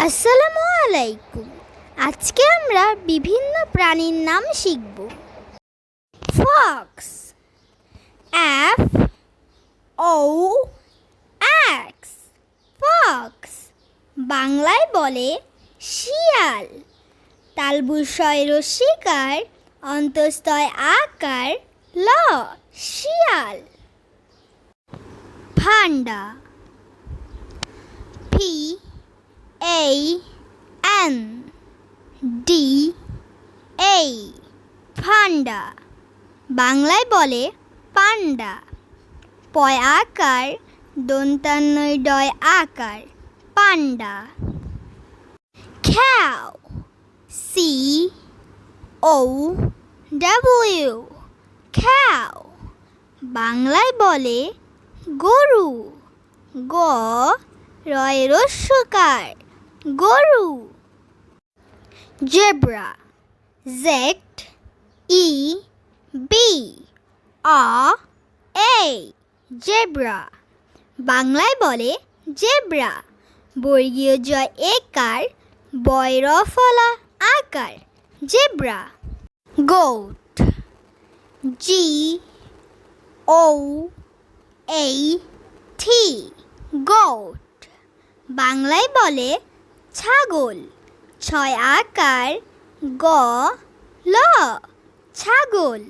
আসসালামু আলাইকুম। আজকে আমরা বিভিন্ন প্রাণীর নাম শিখব। Fox, F O X, fox. বাংলায় বলে শিয়াল। তালবুসয় রসিকার, অন্তস্তয় আকার, ল, শিয়াল। Panda, P A N D A, panda. বাংলায় বলে পান্ডা। পয় আকার, দন্তান্বয় ডয় আকার, পান্ডা। cow, C O W, cow। বাংলায় বলে গরু। গ রয় রস্যকার, গরু। Zebra, Z E B R A, zebra. বাংলায় বলে জেব্রা। বর্গীয় জয় একার, বয় র ফলা আকার, zebra. Goat, G O A T, goat. বাংলায় বলে ছাগল। ছয় আকার, গ ল, ছাগল।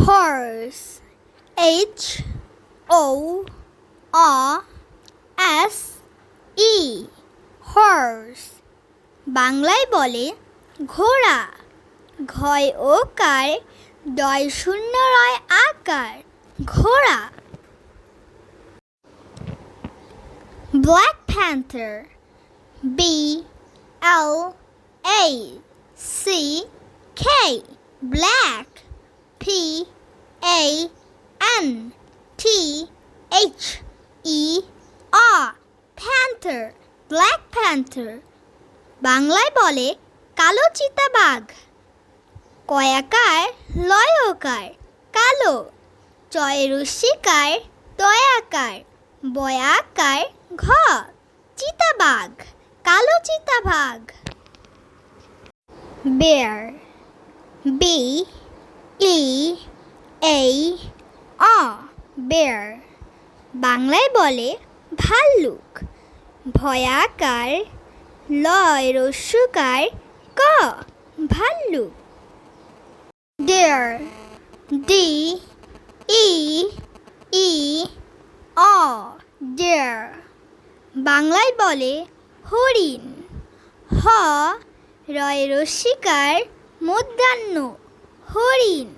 Horse, H O R S E, horse. বাংলায় বলে ঘোড়া। ঘয় ওকার, ডয় শূন্য রয় আকার, ঘোড়া। Black panther, B L A C K, black, P A N T H E R, panther, black panther। বাংলায় বলে কালো চিতাবাঘ। কয়াকার, লয়কার, কালো। চয় রস্যিকার, দয়াকার, বয়াকার, ঘ, চিতাবাঘ, কালো চিতাবাঘ। Bear, B E A R, bear. বাংলায় বলে ভাল্লুক। ভয়াকার, লয় রস্যকার, ক, ভাল্লুক। Deer, D E E R, deer. বাংলায় বলে হরিণ। হ রয় রস্যিকার, মূর্ধন্য, হরিণ।